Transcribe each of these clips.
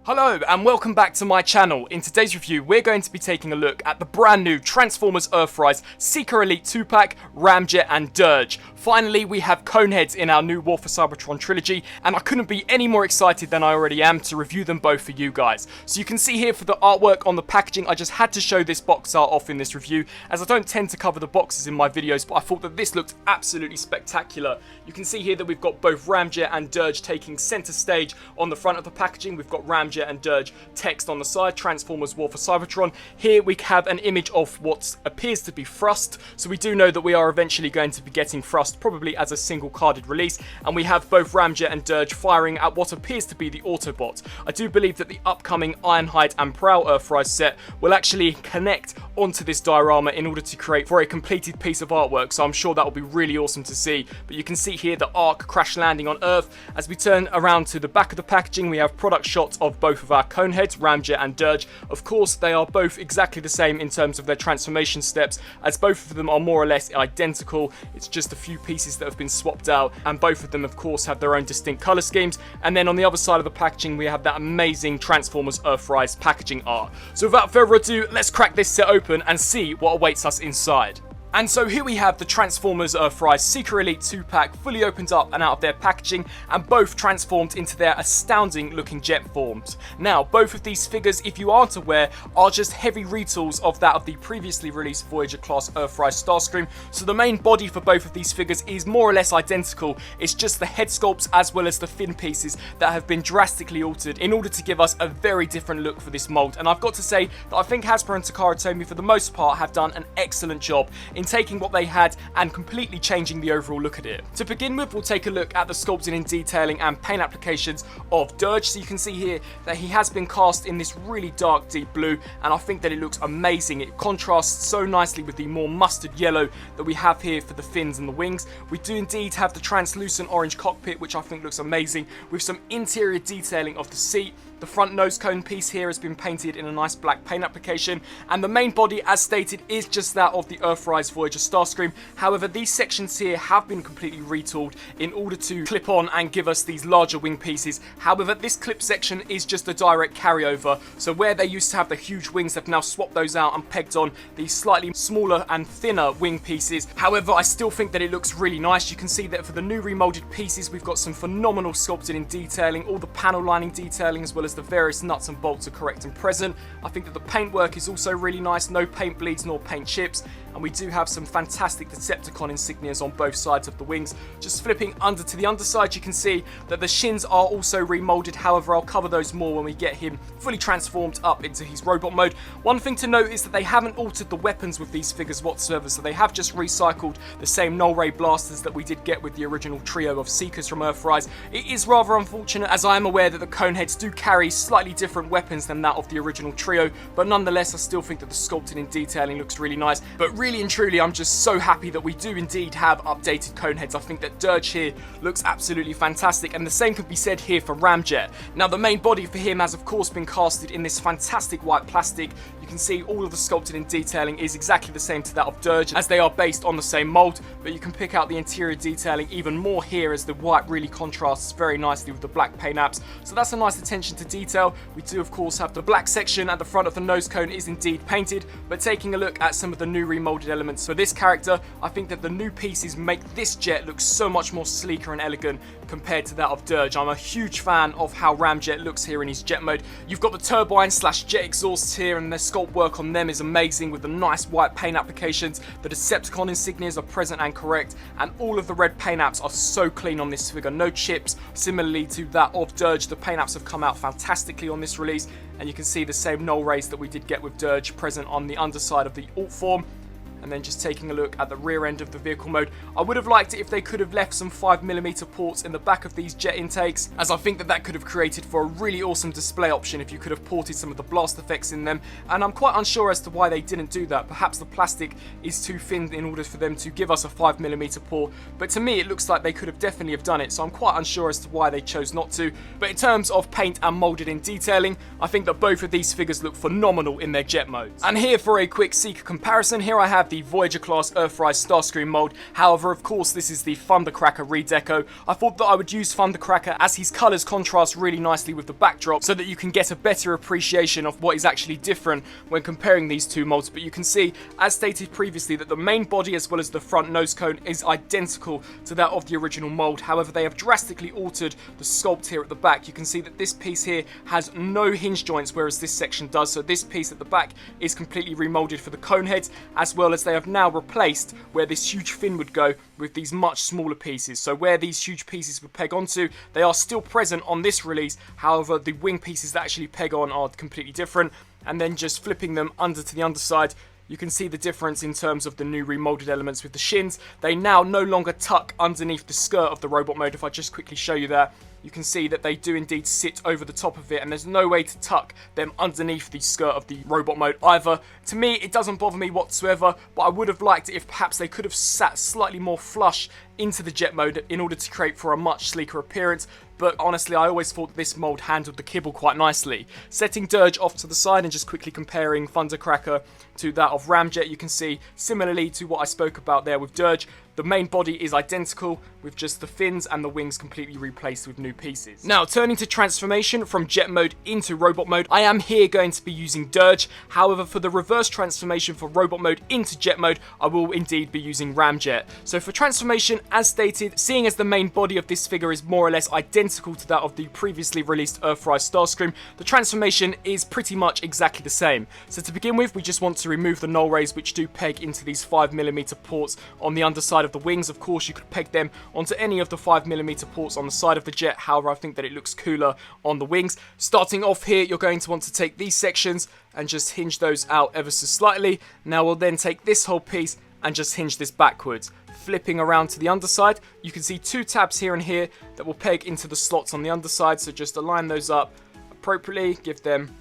Hello and welcome back to my channel. In today's review we're going to be taking a look at the brand new Transformers Earthrise Seeker Elite 2-pack, Ramjet and Dirge. Finally we have Coneheads in our new War for Cybertron trilogy, and I couldn't be any more excited than I already am to review them both for you guys. So you can see here for the artwork on the packaging, I just had to show this box art off in this review as I don't tend to cover the boxes in my videos, but I thought that this looked absolutely spectacular. You can see here that we've got both Ramjet and Dirge taking centre stage on the front of the packaging. We've got Ramjet and Dirge text on the side, Transformers War for Cybertron. Here we have an image of what appears to be Thrust, so we do know that we are eventually going to be getting Thrust, probably as a single carded release, and we have both Ramjet and Dirge firing at what appears to be the Autobot. I do believe that the upcoming Ironhide and Prowl Earthrise set will actually connect onto this diorama in order to create for a completed piece of artwork, so I'm sure that will be really awesome to see. But you can see here the Ark crash landing on Earth. As we turn around to the back of the packaging, we have product shots of both of our Coneheads, Ramjet and Dirge. Of course, they are both exactly the same in terms of their transformation steps, as both of them are more or less identical. It's just a few pieces that have been swapped out, and both of them of course have their own distinct colour schemes. And then on the other side of the packaging we have that amazing Transformers Earthrise packaging art. So without further ado, let's crack this set open and see what awaits us inside. And so here we have the Transformers Earthrise Seeker Elite 2-pack fully opened up and out of their packaging, and both transformed into their astounding looking jet forms. Now, both of these figures, if you aren't aware, are just heavy retools of that of the previously released Voyager class Earthrise Starscream, so the main body for both of these figures is more or less identical. It's just the head sculpts as well as the fin pieces that have been drastically altered in order to give us a very different look for this mold. And I've got to say that I think Hasbro and Takara Tomy for the most part have done an excellent job in taking what they had and completely changing the overall look at it. To begin with, we'll take a look at the sculpting and detailing and paint applications of Dirge. So you can see here that he has been cast in this really dark deep blue, and I think that it looks amazing. It contrasts so nicely with the more mustard yellow that we have here for the fins and the wings. We do indeed have the translucent orange cockpit, which I think looks amazing, with some interior detailing of the seat. The front nose cone piece here has been painted in a nice black paint application, and the main body, as stated, is just that of the Earthrise Voyager Starscream. However, these sections here have been completely retooled in order to clip on and give us these larger wing pieces. However, this clip section is just a direct carryover, so where they used to have the huge wings, they've now swapped those out and pegged on these slightly smaller and thinner wing pieces. However, I still think that it looks really nice. You can see that for the new remolded pieces, we've got some phenomenal sculpting and detailing. All the panel lining detailing as well as the various nuts and bolts are correct and present. I think that the paintwork is also really nice, no paint bleeds nor paint chips, and we do have some fantastic Decepticon insignias on both sides of the wings. Just flipping under to the underside, you can see that the shins are also remolded. However, I'll cover those more when we get him fully transformed up into his robot mode. One thing to note is that they haven't altered the weapons with these figures whatsoever, so they have just recycled the same null ray blasters that we did get with the original trio of Seekers from Earthrise. It is rather unfortunate, as I am aware that the Coneheads do carry slightly different weapons than that of the original trio, but nonetheless I still think that the sculpting and detailing looks really nice. But really and truly, I'm just so happy that we do indeed have updated Coneheads. I think that Dirge here looks absolutely fantastic, and the same could be said here for Ramjet. Now, the main body for him has of course been casted in this fantastic white plastic. You can see all of the sculpting and detailing is exactly the same to that of Dirge, as they are based on the same mold, but you can pick out the interior detailing even more here, as the white really contrasts very nicely with the black paint apps, so that's a nice attention to detail. We do of course have the black section at the front of the nose cone is indeed painted, but taking a look at some of the new remolded elements for this character, I think that the new pieces make this jet look so much more sleeker and elegant compared to that of Dirge. I'm a huge fan of how Ramjet looks here in his jet mode. You've got the turbine slash jet exhausts here, and the sculpt work on them is amazing with the nice white paint applications. The Decepticon insignias are present and correct, and all of the red paint apps are so clean on this figure, no chips. Similarly to that of Dirge, the paint apps have come out fantastically on this release, and you can see the same null rays that we did get with Dirge present on the underside of the alt form. And then just taking a look at the rear end of the vehicle mode, I would have liked it if they could have left some 5mm ports in the back of these jet intakes, as I think that that could have created for a really awesome display option if you could have ported some of the blast effects in them, and I'm quite unsure as to why they didn't do that. Perhaps the plastic is too thin in order for them to give us a 5mm port, but to me it looks like they could have definitely have done it, so I'm quite unsure as to why they chose not to. But in terms of paint and moulded in detailing, I think that both of these figures look phenomenal in their jet modes. And here for a quick Seeker comparison, here I have the the Voyager class Earthrise Starscream mold. However, of course, this is the Thundercracker redeco. I thought that I would use Thundercracker as his colours contrast really nicely with the backdrop so that you can get a better appreciation of what is actually different when comparing these two molds. But you can see, as stated previously, that the main body as well as the front nose cone is identical to that of the original mold. However, they have drastically altered the sculpt here at the back. You can see that this piece here has no hinge joints, whereas this section does. So this piece at the back is completely remolded for the cone heads, as well as they have now replaced where this huge fin would go with these much smaller pieces. So where these huge pieces would peg onto, they are still present on this release. However, the wing pieces that actually peg on are completely different. And then just flipping them under to the underside, you can see the difference in terms of the new remolded elements with the shins. They now no longer tuck underneath the skirt of the robot mode. If I just quickly show you that, you can see that they do indeed sit over the top of it, and there's no way to tuck them underneath the skirt of the robot mode either. To me, it doesn't bother me whatsoever, but I would have liked it if perhaps they could have sat slightly more flush into the jet mode in order to create for a much sleeker appearance. But honestly, I always thought this mold handled the kibble quite nicely. Setting Dirge off to the side and just quickly comparing Thundercracker to that of Ramjet, you can see, similarly to what I spoke about there with Dirge, the main body is identical, with just the fins and the wings completely replaced with new pieces. Now, turning to transformation from jet mode into robot mode, I am here going to be using Dirge. However, for the reverse transformation for robot mode into jet mode, I will indeed be using Ramjet. So for transformation, as stated, seeing as the main body of this figure is more or less identical to that of the previously released Earthrise Starscream, the transformation is pretty much exactly the same. So to begin with, we just want to remove the null rays which do peg into these 5mm ports on the underside of the wings. Of course, you could peg them onto any of the 5mm ports on the side of the jet. However, I think that it looks cooler on the wings. Starting off here, you're going to want to take these sections and just hinge those out ever so slightly. Now we'll then take this whole piece and just hinge this backwards. Flipping around to the underside, you can see two tabs here and here that will peg into the slots on the underside. So just align those up appropriately, give them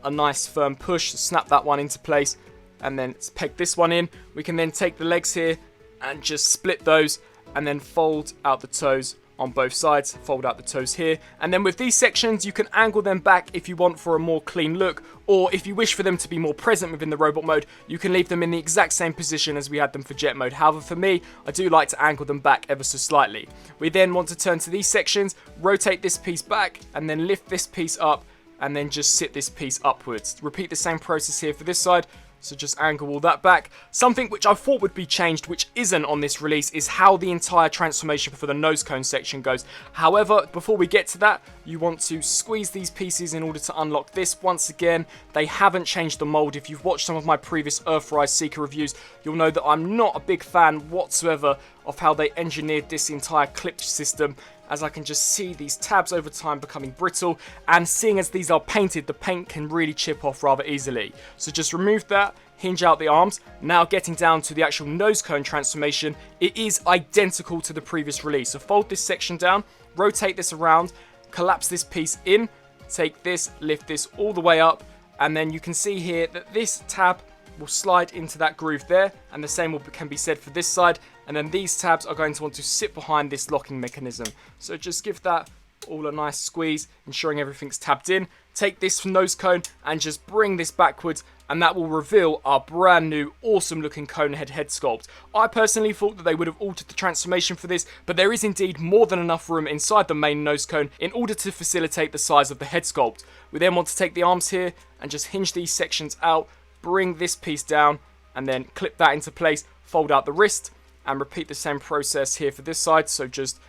a nice firm push, snap that one into place, and then peg this one in. We can then take the legs here and just split those and then fold out the toes on both sides, fold out the toes here. And then with these sections, you can angle them back if you want for a more clean look, or if you wish for them to be more present within the robot mode, you can leave them in the exact same position as we had them for jet mode. However, for me, I do like to angle them back ever so slightly. We then want to turn to these sections, rotate this piece back, and then lift this piece up, and then just sit this piece upwards. Repeat the same process here for this side. So just angle all that back. Something which I thought would be changed, which isn't on this release, is how the entire transformation for the nose cone section goes. However, before we get to that, you want to squeeze these pieces in order to unlock this. Once again, they haven't changed the mold. If you've watched some of my previous Earthrise Seeker reviews, you'll know that I'm not a big fan whatsoever of how they engineered this entire clip system, as I can just see these tabs over time becoming brittle, and seeing as these are painted, the paint can really chip off rather easily. So just remove that, hinge out the arms. Now getting down to the actual nose cone transformation, it is identical to the previous release. So fold this section down, rotate this around, collapse this piece in, take this, lift this all the way up, and then you can see here that this tab will slide into that groove there, and the same can be said for this side. And then these tabs are going to want to sit behind this locking mechanism. So just give that all a nice squeeze, ensuring everything's tabbed in. Take this nose cone and just bring this backwards, and that will reveal our brand new awesome looking cone head sculpt. I personally thought that they would have altered the transformation for this, but there is indeed more than enough room inside the main nose cone in order to facilitate the size of the head sculpt. We then want to take the arms here and just hinge these sections out, bring this piece down, and then clip that into place, fold out the wrist, and repeat the same process here for this side. So just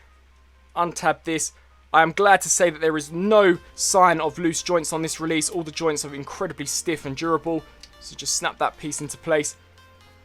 untab this. I am glad to say that there is no sign of loose joints on this release. All the joints are incredibly stiff and durable. So just snap that piece into place.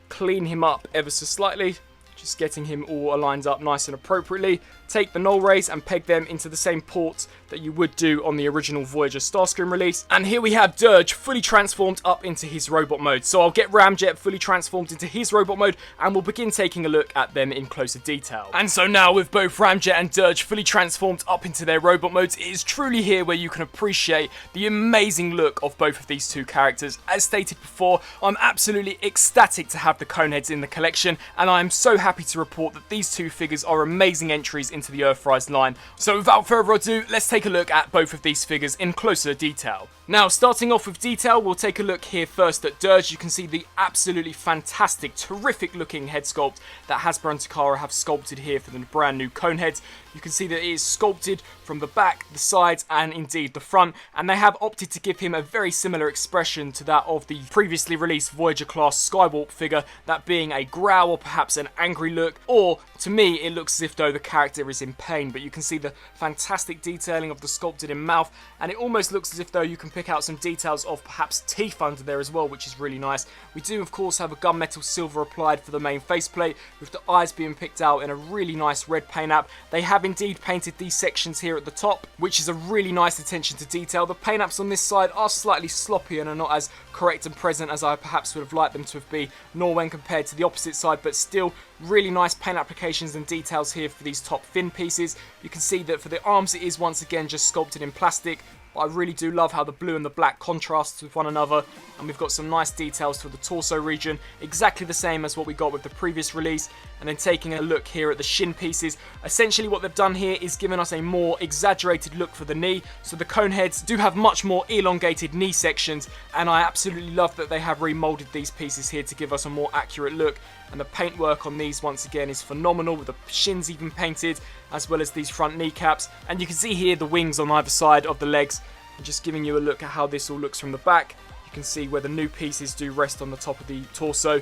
Clean him up ever so slightly. Just getting him all aligned up nice and appropriately. Take the null rays and peg them into the same ports that you would do on the original Voyager Starscream release. And here we have Dirge fully transformed up into his robot mode. So I'll get Ramjet fully transformed into his robot mode, and we'll begin taking a look at them in closer detail. And so now, with both Ramjet and Dirge fully transformed up into their robot modes, it is truly here where you can appreciate the amazing look of both of these two characters. As stated before, I'm absolutely ecstatic to have the Coneheads in the collection, and I am so happy to report that these two figures are amazing entries into into the Earthrise line. So without further ado, let's take a look at both of these figures in closer detail. Now, starting off with detail, we'll take a look here first at Dirge. You can see the absolutely fantastic, terrific looking head sculpt that Hasbro and Takara have sculpted here for the brand new cone heads. You can see that it is sculpted from the back, the sides, and indeed the front, and they have opted to give him a very similar expression to that of the previously released Voyager class Skywarp figure, that being a growl or perhaps an angry look, or to me it looks as if though the character is in pain. But you can see the fantastic detailing of the sculpted in mouth, and it almost looks as if though you can pick out some details of perhaps teeth under there as well, which is really nice. We do of course have a gunmetal silver applied for the main faceplate, with the eyes being picked out in a really nice red paint app. They have indeed painted these sections here at the top, which is a really nice attention to detail. The paint apps on this side are slightly sloppy and are not as correct and present as I perhaps would have liked them to have been, nor when compared to the opposite side, but still really nice paint applications and details here for these top fin pieces. You can see that for the arms it is once again just sculpted in plastic, but I really do love how the blue and the black contrasts with one another, and we've got some nice details for the torso region, exactly the same as what we got with the previous release. And then taking a look here at the shin pieces, essentially what they've done here is given us a more exaggerated look for the knee, so the cone heads do have much more elongated knee sections, and I absolutely love that they have remolded these pieces here to give us a more accurate look. And the paintwork on these once again is phenomenal, with the shins even painted, as well as these front kneecaps. And you can see here the wings on either side of the legs. And just giving you a look at how this all looks from the back, you can see where the new pieces do rest on the top of the torso,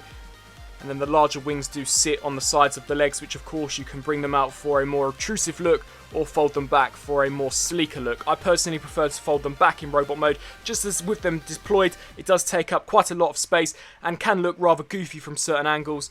and then the larger wings do sit on the sides of the legs, which of course you can bring them out for a more obtrusive look or fold them back for a more sleeker look. I personally prefer to fold them back in robot mode, just as with them deployed it does take up quite a lot of space and can look rather goofy from certain angles.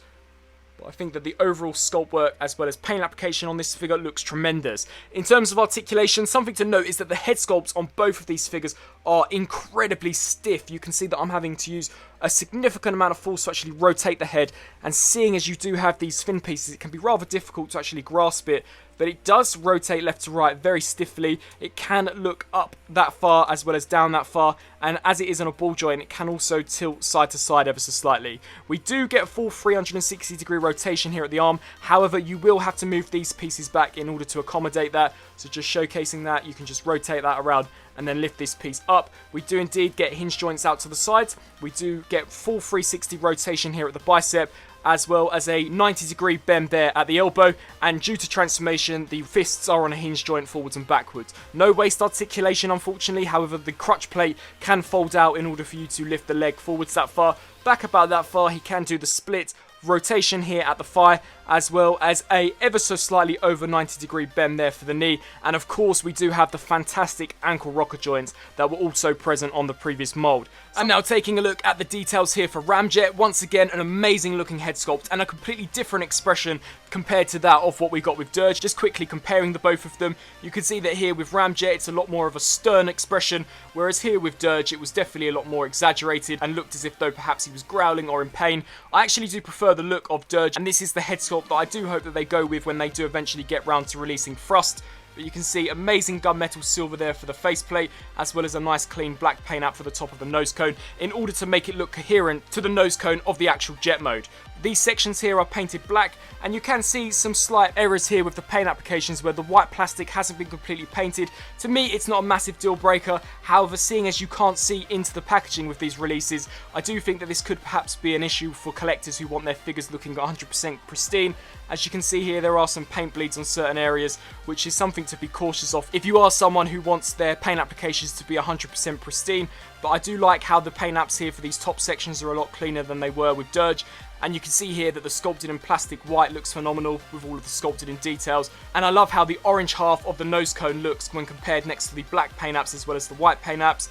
But I think that the overall sculpt work as well as paint application on this figure looks tremendous. In terms of articulation, something to note is that the head sculpts on both of these figures are incredibly stiff. You can see that I'm having to use a significant amount of force to actually rotate the head, and seeing as you do have these fin pieces, it can be rather difficult to actually grasp it. But it does rotate left to right very stiffly. It can look up that far as well as down that far, and as it is on a ball joint, it can also tilt side to side ever so slightly. We do get full 360 degree rotation here at the arm, however you will have to move these pieces back in order to accommodate that. So just showcasing that, you can just rotate that around and then lift this piece up. We do indeed get hinge joints out to the sides. We do get full 360 rotation here at the bicep, as well as a 90 degree bend there at the elbow, and due to transformation the fists are on a hinge joint forwards and backwards. No waist articulation unfortunately, however the crutch plate can fold out in order for you to lift the leg forwards that far, back about that far. He can do the split rotation here at the thigh, as well as a ever so slightly over 90 degree bend there for the knee, and of course we do have the fantastic ankle rocker joints that were also present on the previous mold. And now taking a look at the details here for Ramjet, once again an amazing looking head sculpt and a completely different expression compared to that of what we got with Dirge. Just quickly comparing the both of them, you can see that here with Ramjet it's a lot more of a stern expression, whereas here with Dirge it was definitely a lot more exaggerated and looked as if though perhaps he was growling or in pain. I actually do prefer the look of Dirge, and this is the head sculpt that I do hope that they go with when they do eventually get round to releasing Thrust. But you can see amazing gunmetal silver there for the faceplate, as well as a nice clean black paint app for the top of the nose cone, in order to make it look coherent to the nose cone of the actual jet mode. These sections here are painted black, and you can see some slight errors here with the paint applications where the white plastic hasn't been completely painted. To me, it's not a massive deal breaker. However, seeing as you can't see into the packaging with these releases, I do think that this could perhaps be an issue for collectors who want their figures looking 100% pristine. As you can see here, there are some paint bleeds on certain areas, which is something to be cautious of if you are someone who wants their paint applications to be 100% pristine. But I do like how the paint apps here for these top sections are a lot cleaner than they were with Dirge. And you can see here that the sculpted in plastic white looks phenomenal with all of the sculpted in details. And I love how the orange half of the nose cone looks when compared next to the black paint apps as well as the white paint apps.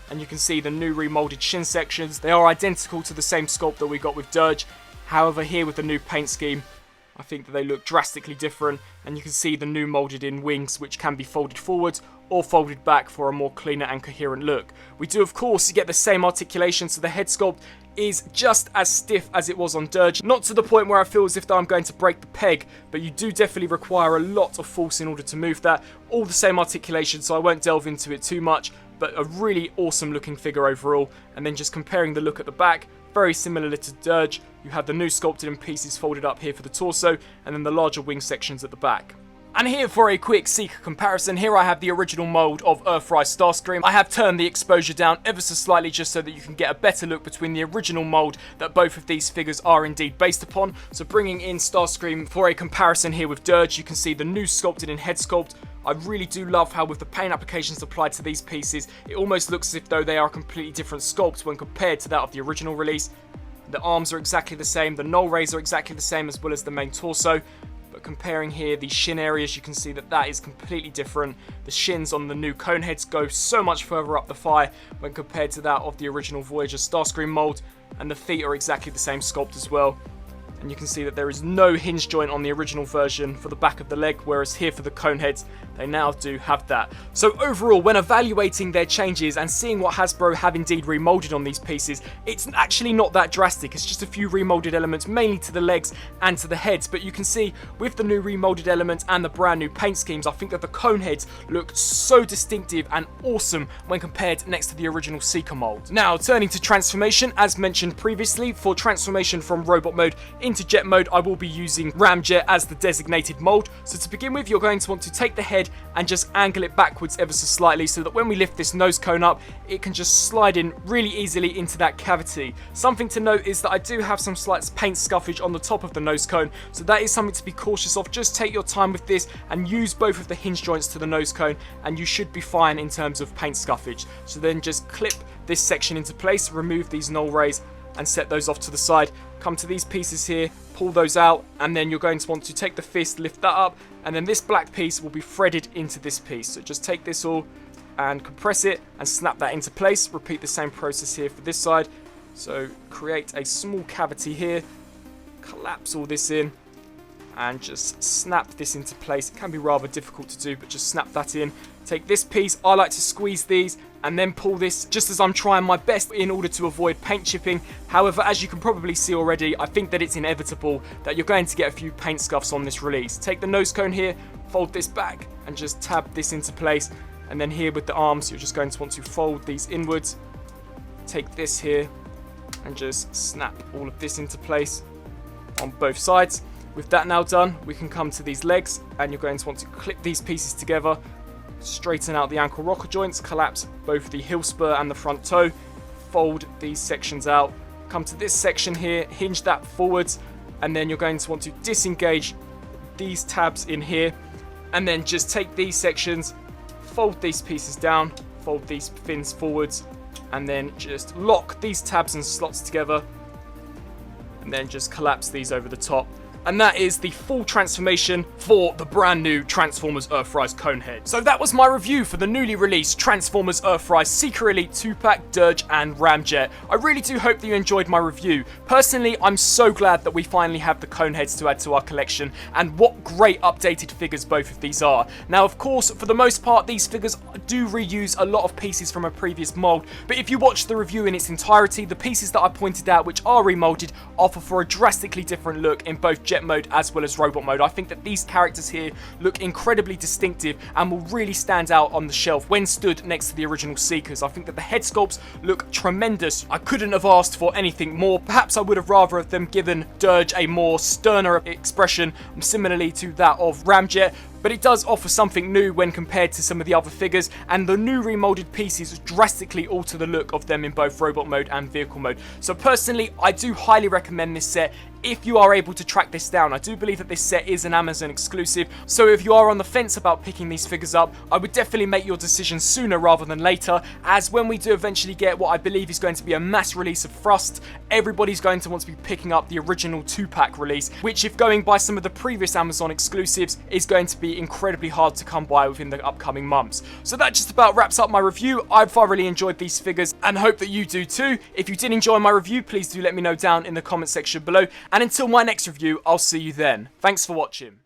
And you can see the new remolded shin sections. They are identical to the same sculpt that we got with Dirge. However, here with the new paint scheme, I think that they look drastically different, and you can see the new molded in wings, which can be folded forward or folded back for a more cleaner and coherent look. We do of course get the same articulation, so the head sculpt is just as stiff as it was on Dirge. Not to the point where I feel as if I'm going to break the peg, but you do definitely require a lot of force in order to move that. All the same articulation, so I won't delve into it too much, but a really awesome looking figure overall. And then just comparing the look at the back, very similar to Dirge. You have the new sculpted in pieces folded up here for the torso, and then the larger wing sections at the back. And here for a quick Seeker comparison, here I have the original mould of Earthrise Starscream. I have turned the exposure down ever so slightly just so that you can get a better look between the original mould that both of these figures are indeed based upon. So bringing in Starscream for a comparison here with Dirge, you can see the new sculpted in head sculpt. I really do love how with the paint applications applied to these pieces, it almost looks as if though they are completely different sculpts when compared to that of the original release. The arms are exactly the same, the null rays are exactly the same as well as the main torso. But comparing here the shin areas, you can see that that is completely different. The shins on the new cone heads go so much further up the thigh when compared to that of the original Voyager Starscream mold, and the feet are exactly the same sculpt as well. And you can see that there is no hinge joint on the original version for the back of the leg, whereas here for the cone heads, they now do have that. So overall, when evaluating their changes and seeing what Hasbro have indeed remolded on these pieces, it's actually not that drastic. It's just a few remolded elements, mainly to the legs and to the heads. But you can see with the new remolded elements and the brand new paint schemes, I think that the cone heads look so distinctive and awesome when compared next to the original Seeker mold. Now, turning to transformation, as mentioned previously, for transformation from robot mode into jet mode, I will be using Ramjet as the designated mold. So to begin with, you're going to want to take the head and just angle it backwards ever so slightly so that when we lift this nose cone up, it can just slide in really easily into that cavity. Something to note is that I do have some slight paint scuffage on the top of the nose cone, so that is something to be cautious of. Just take your time with this and use both of the hinge joints to the nose cone and you should be fine in terms of paint scuffage. So then just clip this section into place, remove these null rays and set those off to the side. Come to these pieces here, pull those out, and then you're going to want to take the fist, lift that up, and then this black piece will be threaded into this piece. So just take this all and compress it and snap that into place. Repeat the same process here for this side. So create a small cavity here, collapse all this in, and just snap this into place. It can be rather difficult to do, but just snap that in. Take this piece, I like to squeeze these and then pull this just as I'm trying my best in order to avoid paint chipping. However, as you can probably see already, I think that it's inevitable that you're going to get a few paint scuffs on this release. Take the nose cone here, fold this back and just tab this into place. And then here with the arms, you're just going to want to fold these inwards. Take this here and just snap all of this into place on both sides. With that now done, we can come to these legs and you're going to want to clip these pieces together, straighten out the ankle rocker joints, collapse both the heel spur and the front toe, fold these sections out, come to this section here, hinge that forwards, and then you're going to want to disengage these tabs in here, and then just take these sections, fold these pieces down, fold these fins forwards, and then just lock these tabs and slots together, and then just collapse these over the top. And that is the full transformation for the brand new Transformers Earthrise Conehead. So that was my review for the newly released Transformers Earthrise Seeker Elite 2-pack, Dirge and Ramjet. I really do hope that you enjoyed my review. Personally, I'm so glad that we finally have the Coneheads to add to our collection, and what great updated figures both of these are. Now, of course, for the most part, these figures do reuse a lot of pieces from a previous mold, but if you watch the review in its entirety, the pieces that I pointed out which are remolded offer for a drastically different look in both jet mode as well as robot mode. I think that these characters here look incredibly distinctive and will really stand out on the shelf when stood next to the original Seekers. I think that the head sculpts look tremendous. I couldn't have asked for anything more. Perhaps I would have rather of them given Dirge a more sterner expression, similarly to that of Ramjet, but it does offer something new when compared to some of the other figures, and the new remolded pieces drastically alter the look of them in both robot mode and vehicle mode. So personally, I do highly recommend this set if you are able to track this down. I do believe that this set is an Amazon exclusive, so if you are on the fence about picking these figures up, I would definitely make your decision sooner rather than later, as when we do eventually get what I believe is going to be a mass release of Thrust, everybody's going to want to be picking up the original 2-pack release, which, if going by some of the previous Amazon exclusives, is going to be incredibly hard to come by within the upcoming months. So that just about wraps up my review. I've thoroughly enjoyed these figures and hope that you do too. If you did enjoy my review, please do let me know down in the comment section below, and until my next review, I'll see you then. Thanks for watching.